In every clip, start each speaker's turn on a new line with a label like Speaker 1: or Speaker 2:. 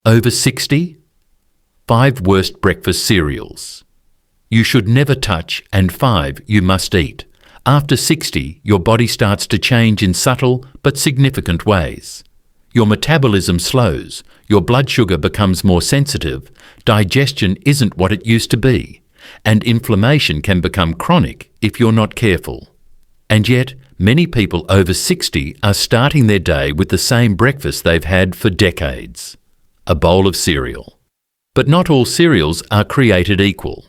Speaker 1: Over 60? 5 worst breakfast cereals you should never touch, and 5 you must eat. After 60, your body starts to change in subtle but significant ways. Your metabolism slows, your blood sugar becomes more sensitive, digestion isn't what it used to be, and inflammation can become chronic if you're not careful. And yet, many people over 60 are starting their day with the same breakfast they've had for decades: a bowl of cereal. But not all cereals are created equal.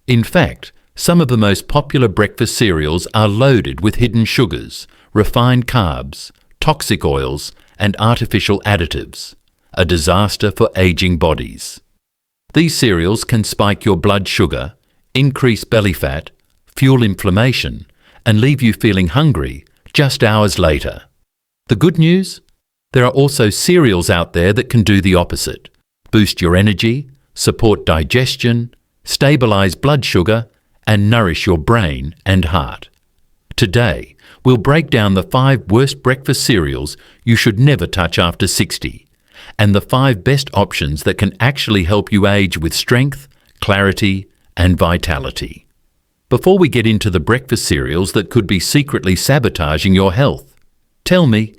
Speaker 1: In fact, some of the most popular breakfast cereals are loaded with hidden sugars, refined carbs, toxic oils, and artificial additives, a disaster for aging bodies. These cereals can spike your blood sugar, increase belly fat, fuel inflammation, and leave you feeling hungry just hours later. The good news? There are also cereals out there that can do the opposite: boost your energy, support digestion, stabilize blood sugar, and nourish your brain and heart. Today, we'll break down the 5 worst breakfast cereals you should never touch after 60, and the 5 best options that can actually help you age with strength, clarity, and vitality. Before we get into the breakfast cereals that could be secretly sabotaging your health, tell me,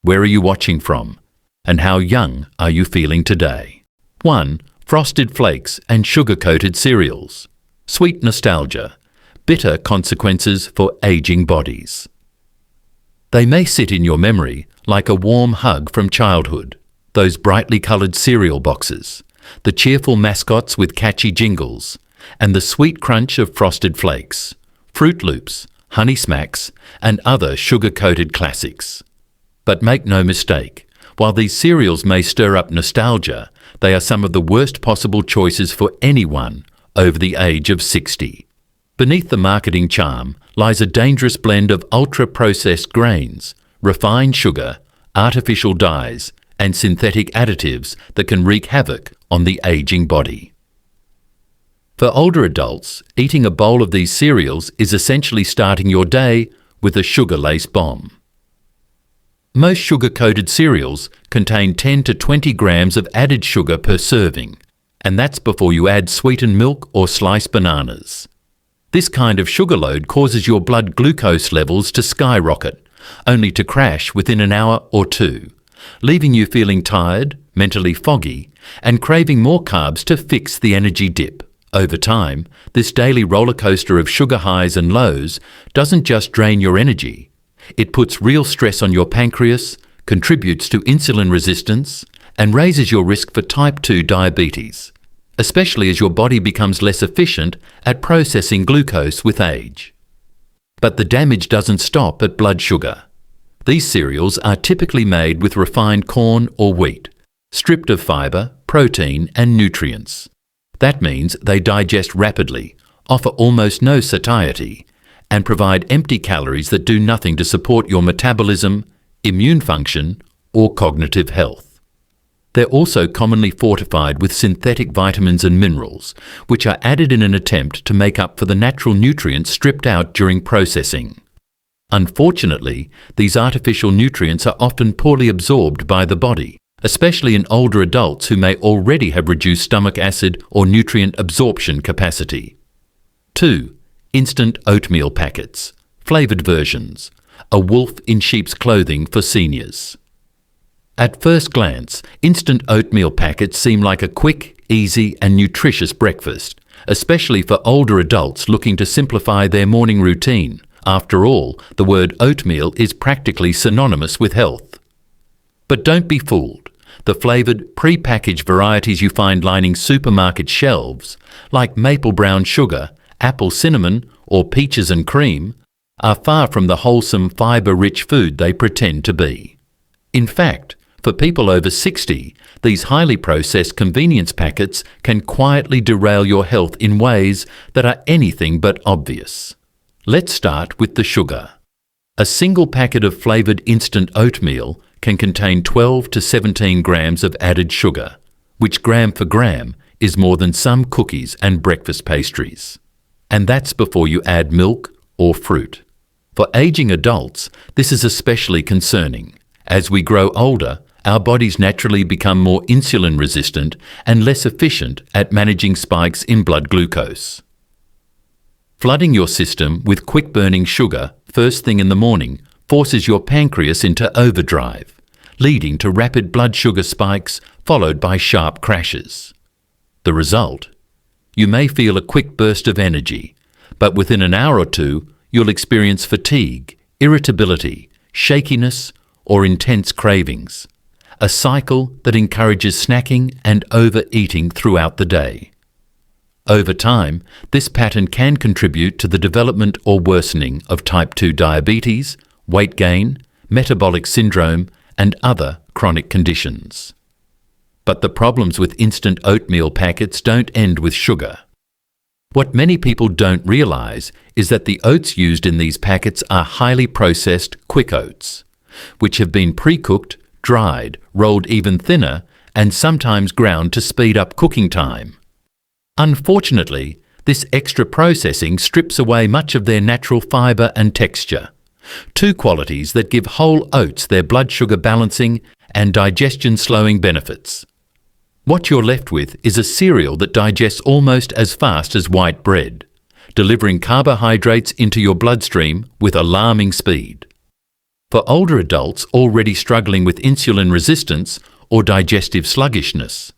Speaker 1: where are you watching from, and how young are you feeling today? 1. Frosted Flakes and sugar-coated cereals. Sweet nostalgia, bitter consequences for aging bodies. They may sit in your memory like a warm hug from childhood. Those brightly coloured cereal boxes, the cheerful mascots with catchy jingles, and the sweet crunch of Frosted Flakes, Fruit Loops, Honey Smacks, and other sugar-coated classics. But make no mistake, while these cereals may stir up nostalgia, they are some of the worst possible choices for anyone over the age of 60. Beneath the marketing charm lies a dangerous blend of ultra-processed grains, refined sugar, artificial dyes, and synthetic additives that can wreak havoc on the aging body. For older adults, eating a bowl of these cereals is essentially starting your day with a sugar-laced bomb. Most sugar-coated cereals contain 10 to 20 grams of added sugar per serving, and that's before you add sweetened milk or sliced bananas. This kind of sugar load causes your blood glucose levels to skyrocket, only to crash within an hour or two, leaving you feeling tired, mentally foggy, and craving more carbs to fix the energy dip. Over time, this daily roller coaster of sugar highs and lows doesn't just drain your energy. It puts real stress on your pancreas, contributes to insulin resistance, and raises your risk for type 2 diabetes, especially as your body becomes less efficient at processing glucose with age. But the damage doesn't stop at blood sugar. These cereals are typically made with refined corn or wheat, stripped of fiber, protein, and nutrients. That means they digest rapidly, offer almost no satiety, and provide empty calories that do nothing to support your metabolism, immune function, or cognitive health. They're also commonly fortified with synthetic vitamins and minerals, which are added in an attempt to make up for the natural nutrients stripped out during processing. Unfortunately, these artificial nutrients are often poorly absorbed by the body, especially in older adults who may already have reduced stomach acid or nutrient absorption capacity. 2. Instant oatmeal packets, flavoured versions, a wolf in sheep's clothing for seniors. At first glance, instant oatmeal packets seem like a quick, easy, and nutritious breakfast, especially for older adults looking to simplify their morning routine. After all, the word oatmeal is practically synonymous with health. But don't be fooled. The flavoured, pre-packaged varieties you find lining supermarket shelves, like maple brown sugar, apple cinnamon, or peaches and cream, are far from the wholesome, fibre-rich food they pretend to be. In fact, for people over 60, these highly processed convenience packets can quietly derail your health in ways that are anything but obvious. Let's start with the sugar. A single packet of flavoured instant oatmeal can contain 12 to 17 grams of added sugar, which gram for gram is more than some cookies and breakfast pastries. And that's before you add milk or fruit. For aging adults, this is especially concerning. As we grow older, our bodies naturally become more insulin resistant and less efficient at managing spikes in blood glucose. Flooding your system with quick-burning sugar first thing in the morning forces your pancreas into overdrive, leading to rapid blood sugar spikes followed by sharp crashes. The result? You may feel a quick burst of energy, but within an hour or two, you'll experience fatigue, irritability, shakiness, or intense cravings, a cycle that encourages snacking and overeating throughout the day. Over time, this pattern can contribute to the development or worsening of type 2 diabetes, weight gain, metabolic syndrome, and other chronic conditions. But the problems with instant oatmeal packets don't end with sugar. What many people don't realize is that the oats used in these packets are highly processed quick oats, which have been pre-cooked, dried, rolled even thinner, and sometimes ground to speed up cooking time. Unfortunately, this extra processing strips away much of their natural fibre and texture, two qualities that give whole oats their blood sugar balancing and digestion slowing benefits. What you're left with is a cereal that digests almost as fast as white bread, delivering carbohydrates into your bloodstream with alarming speed. For older adults already struggling with insulin resistance or digestive sluggishness,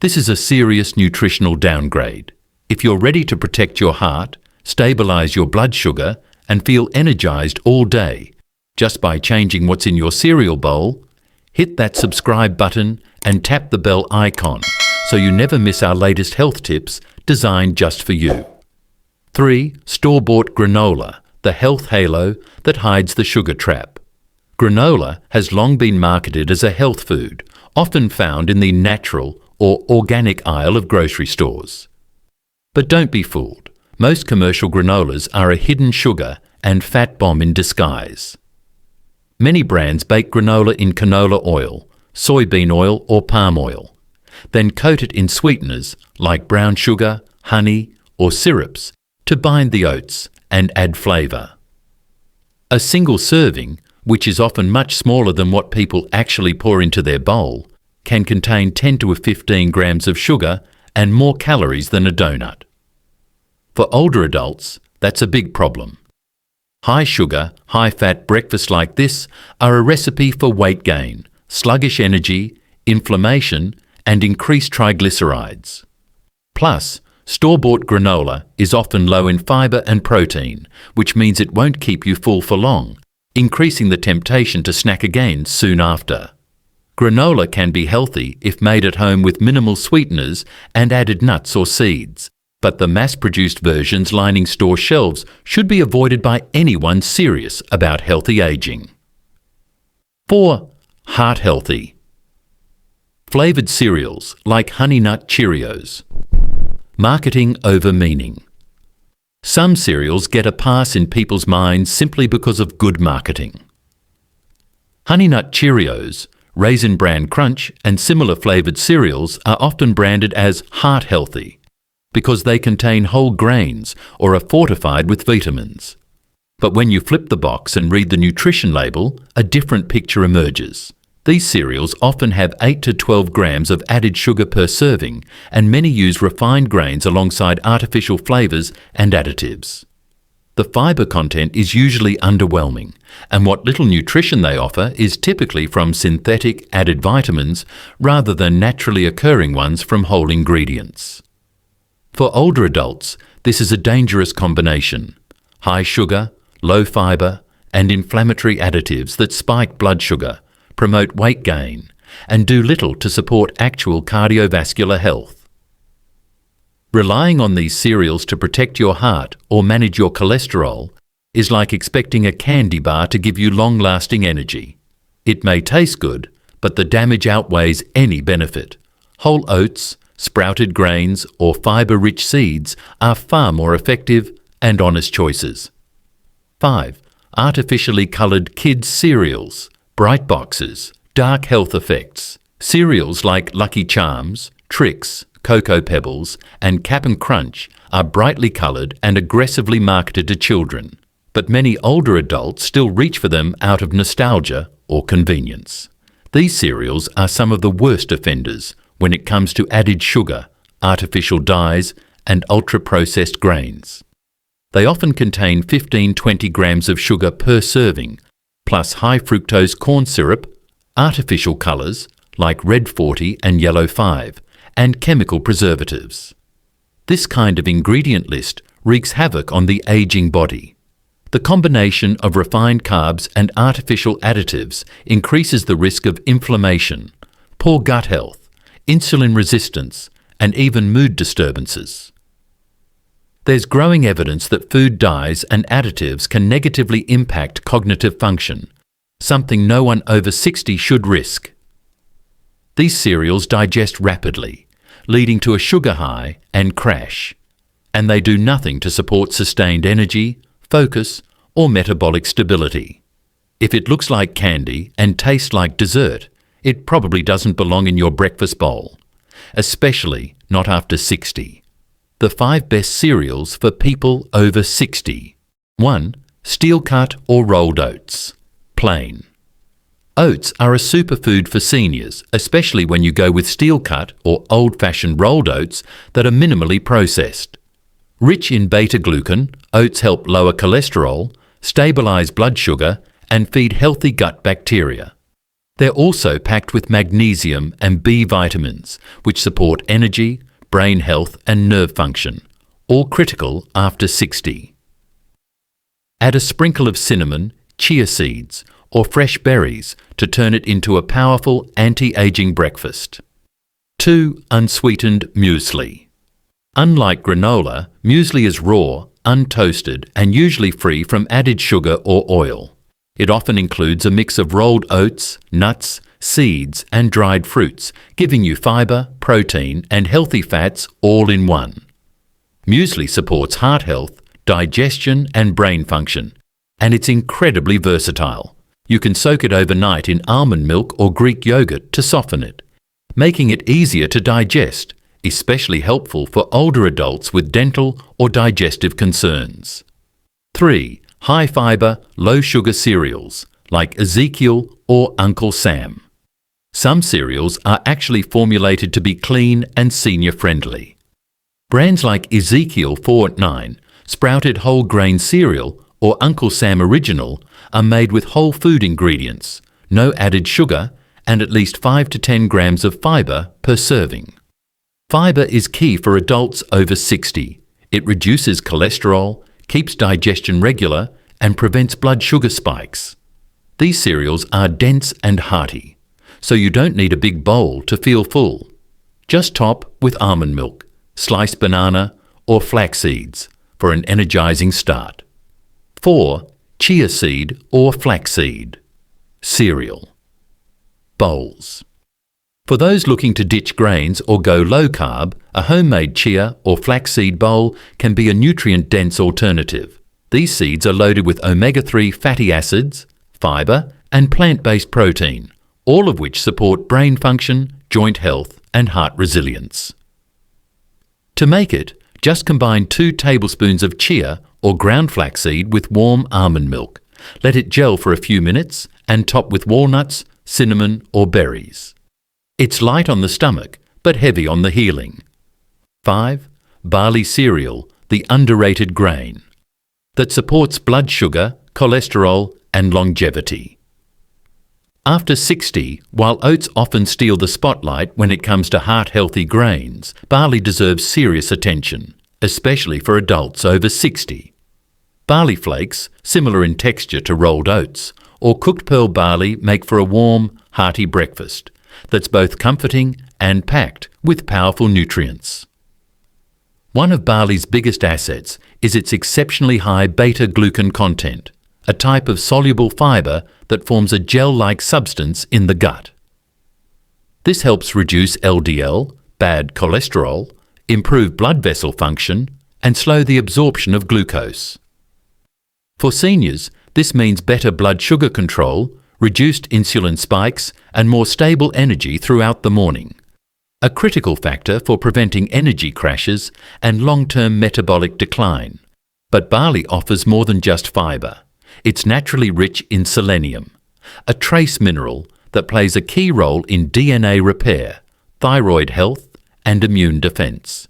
Speaker 1: this is a serious nutritional downgrade. If you're ready to protect your heart, stabilize your blood sugar, and feel energized all day just by changing what's in your cereal bowl, hit that subscribe button and tap the bell icon so you never miss our latest health tips designed just for you. 3. Store-bought granola, the health halo that hides the sugar trap. Granola has long been marketed as a health food, often found in the natural or organic aisle of grocery stores. But don't be fooled. Most commercial granolas are a hidden sugar and fat bomb in disguise. Many brands bake granola in canola oil, soybean oil or palm oil, then coat it in sweeteners like brown sugar, honey or syrups to bind the oats and add flavour. A single serving, which is often much smaller than what people actually pour into their bowl, can contain 10 to 15 grams of sugar and more calories than a donut. For older adults, that's a big problem. High sugar, high fat breakfasts like this are a recipe for weight gain, sluggish energy, inflammation, and increased triglycerides. Plus, store-bought granola is often low in fibre and protein, which means it won't keep you full for long, increasing the temptation to snack again soon after. Granola can be healthy if made at home with minimal sweeteners and added nuts or seeds, but the mass-produced versions lining store shelves should be avoided by anyone serious about healthy aging. 4. Heart healthy. Flavoured cereals like Honey Nut Cheerios. Marketing over meaning. Some cereals get a pass in people's minds simply because of good marketing. Honey Nut Cheerios, Raisin Bran Crunch and similar flavoured cereals are often branded as heart healthy because they contain whole grains or are fortified with vitamins. But when you flip the box and read the nutrition label, a different picture emerges. These cereals often have 8 to 12 grams of added sugar per serving, and many use refined grains alongside artificial flavours and additives. The fibre content is usually underwhelming, and what little nutrition they offer is typically from synthetic added vitamins rather than naturally occurring ones from whole ingredients. For older adults, this is a dangerous combination: high sugar, low fibre, and inflammatory additives that spike blood sugar, promote weight gain, and do little to support actual cardiovascular health. Relying on these cereals to protect your heart or manage your cholesterol is like expecting a candy bar to give you long-lasting energy. It may taste good, but the damage outweighs any benefit. Whole oats, sprouted grains, or fibre-rich seeds are far more effective and honest choices. 5. Artificially coloured kids' cereals, bright boxes, dark health effects. Cereals like Lucky Charms, Trix, Cocoa Pebbles, and Cap'n Crunch are brightly coloured and aggressively marketed to children, but many older adults still reach for them out of nostalgia or convenience. These cereals are some of the worst offenders when it comes to added sugar, artificial dyes, and ultra-processed grains. They often contain 15-20 grams of sugar per serving, plus high fructose corn syrup, artificial colours like red 40 and yellow 5, and chemical preservatives. This kind of ingredient list wreaks havoc on the ageing body. The combination of refined carbs and artificial additives increases the risk of inflammation, poor gut health, insulin resistance, and even mood disturbances. There's growing evidence that food dyes and additives can negatively impact cognitive function, something no one over 60 should risk. These cereals digest rapidly, leading to a sugar high and crash, and they do nothing to support sustained energy, focus, or metabolic stability. If it looks like candy and tastes like dessert, it probably doesn't belong in your breakfast bowl, especially not after 60. The 5 best cereals for people over 60. 1. Steel cut or rolled oats. Plain. Oats are a superfood for seniors, especially when you go with steel cut or old-fashioned rolled oats that are minimally processed. Rich in beta-glucan, oats help lower cholesterol, stabilize blood sugar, and feed healthy gut bacteria. They're also packed with magnesium and B vitamins, which support energy, brain health, and nerve function, all critical after 60. Add a sprinkle of cinnamon, chia seeds, or fresh berries to turn it into a powerful anti-aging breakfast. 2. Unsweetened muesli. Unlike granola, muesli is raw, untoasted, and usually free from added sugar or oil. It often includes a mix of rolled oats, nuts, seeds, and dried fruits, giving you fibre, protein, and healthy fats all in one. Muesli supports heart health, digestion, and brain function, and it's incredibly versatile. You can soak it overnight in almond milk or Greek yogurt to soften it, making it easier to digest, especially helpful for older adults with dental or digestive concerns. 3. High-fibre, low-sugar cereals, like Ezekiel or Uncle Sam. Some cereals are actually formulated to be clean and senior-friendly. Brands like Ezekiel 4-9, sprouted whole grain cereal, or Uncle Sam Original are made with whole food ingredients, no added sugar, and at least 5 to 10 grams of fibre per serving. Fibre is key for adults over 60. It reduces cholesterol, keeps digestion regular, and prevents blood sugar spikes. These cereals are dense and hearty, so you don't need a big bowl to feel full. Just top with almond milk, sliced banana, or flax seeds for an energizing start. 4. Chia seed or flaxseed. Cereal. Bowls. For those looking to ditch grains or go low carb, a homemade chia or flaxseed bowl can be a nutrient-dense alternative. These seeds are loaded with omega-3 fatty acids, fibre, and plant-based protein, all of which support brain function, joint health, and heart resilience. To make it, just combine 2 tablespoons of chia or ground flaxseed with warm almond milk. Let it gel for a few minutes and top with walnuts, cinnamon, or berries. It's light on the stomach, but heavy on the healing. 5. Barley cereal, the underrated grain, that supports blood sugar, cholesterol, and longevity. After 60, while oats often steal the spotlight when it comes to heart-healthy grains, barley deserves serious attention, especially for adults over 60. Barley flakes, similar in texture to rolled oats, or cooked pearl barley make for a warm, hearty breakfast that's both comforting and packed with powerful nutrients. One of barley's biggest assets is its exceptionally high beta-glucan content, a type of soluble fibre that forms a gel-like substance in the gut. This helps reduce LDL, bad cholesterol, improve blood vessel function, and slow the absorption of glucose. For seniors, this means better blood sugar control, reduced insulin spikes, and more stable energy throughout the morning, a critical factor for preventing energy crashes and long-term metabolic decline. But barley offers more than just fibre. It's naturally rich in selenium, a trace mineral that plays a key role in DNA repair, thyroid health, and immune defense.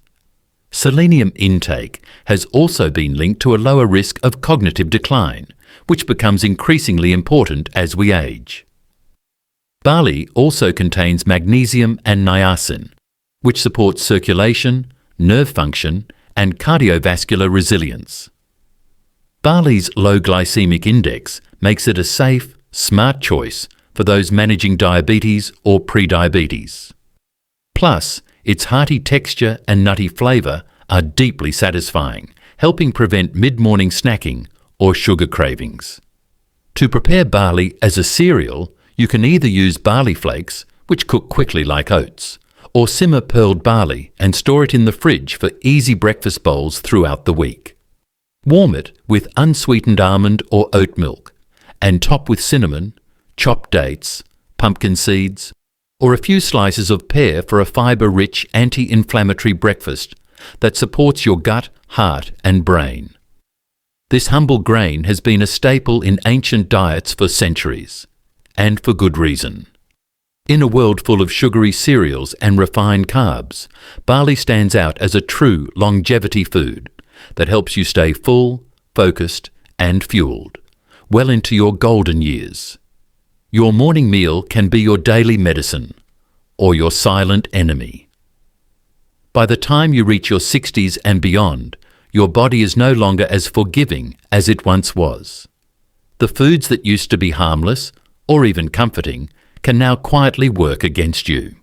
Speaker 1: Selenium intake has also been linked to a lower risk of cognitive decline, which becomes increasingly important as we age. Barley also contains magnesium and niacin, which supports circulation, nerve function, and cardiovascular resilience. Barley's low glycemic index makes it a safe, smart choice for those managing diabetes or prediabetes. Plus, its hearty texture and nutty flavour are deeply satisfying, helping prevent mid-morning snacking or sugar cravings. To prepare barley as a cereal, you can either use barley flakes, which cook quickly like oats, or simmer pearled barley and store it in the fridge for easy breakfast bowls throughout the week. Warm it with unsweetened almond or oat milk and top with cinnamon, chopped dates, pumpkin seeds, or a few slices of pear for a fibre-rich anti-inflammatory breakfast that supports your gut, heart and brain. This humble grain has been a staple in ancient diets for centuries, and for good reason. In a world full of sugary cereals and refined carbs, barley stands out as a true longevity food that helps you stay full, focused and fueled, well into your golden years. Your morning meal can be your daily medicine, or your silent enemy. By the time you reach your 60s and beyond, your body is no longer as forgiving as it once was. The foods that used to be harmless, or even comforting, can now quietly work against you.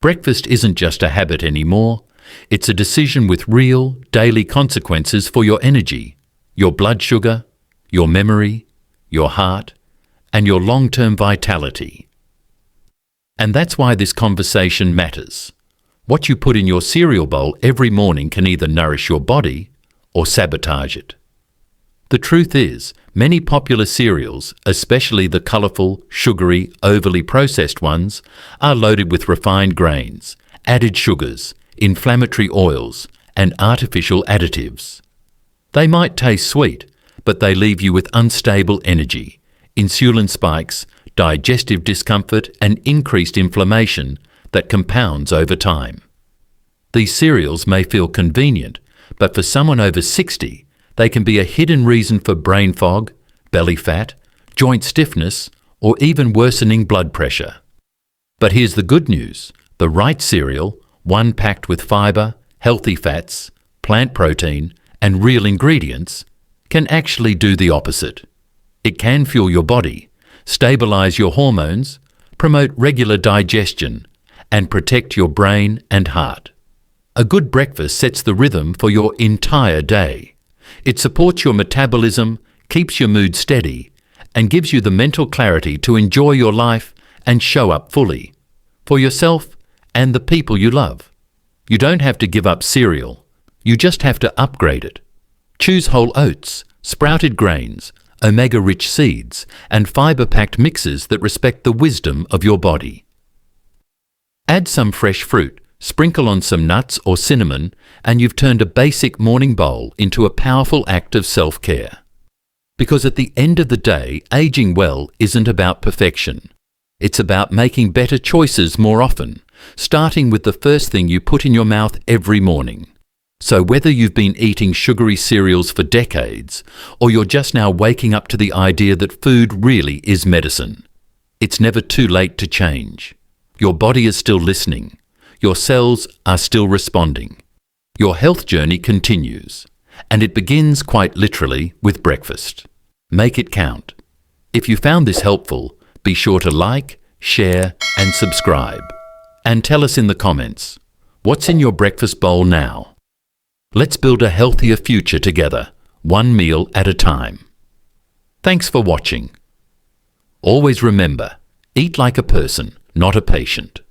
Speaker 1: Breakfast isn't just a habit anymore, it's a decision with real, daily consequences for your energy, your blood sugar, your memory, your heart, and your long-term vitality. And that's why this conversation matters. What you put in your cereal bowl every morning can either nourish your body or sabotage it. The truth is, many popular cereals, especially the colourful, sugary, overly processed ones, are loaded with refined grains, added sugars, inflammatory oils, and artificial additives. They might taste sweet, but they leave you with unstable energy, insulin spikes, digestive discomfort, and increased inflammation that compounds over time. These cereals may feel convenient, but for someone over 60, they can be a hidden reason for brain fog, belly fat, joint stiffness, or even worsening blood pressure. But here's the good news. The right cereal, one packed with fibre, healthy fats, plant protein, and real ingredients, can actually do the opposite. It can fuel your body, stabilise your hormones, promote regular digestion, and protect your brain and heart. A good breakfast sets the rhythm for your entire day. It supports your metabolism, keeps your mood steady, and gives you the mental clarity to enjoy your life and show up fully, for yourself and the people you love. You don't have to give up cereal. You just have to upgrade it. Choose whole oats, sprouted grains, omega-rich seeds, and fibre-packed mixes that respect the wisdom of your body. Add some fresh fruit, sprinkle on some nuts or cinnamon, and you've turned a basic morning bowl into a powerful act of self-care. Because at the end of the day, aging well isn't about perfection. It's about making better choices more often, starting with the first thing you put in your mouth every morning. So whether you've been eating sugary cereals for decades, or you're just now waking up to the idea that food really is medicine, it's never too late to change. Your body is still listening. Your cells are still responding. Your health journey continues, and it begins quite literally with breakfast. Make it count. If you found this helpful, be sure to like, share, and subscribe. And tell us in the comments, what's in your breakfast bowl now? Let's build a healthier future together, one meal at a time. Thanks for watching. Always remember, eat like a person, not a patient.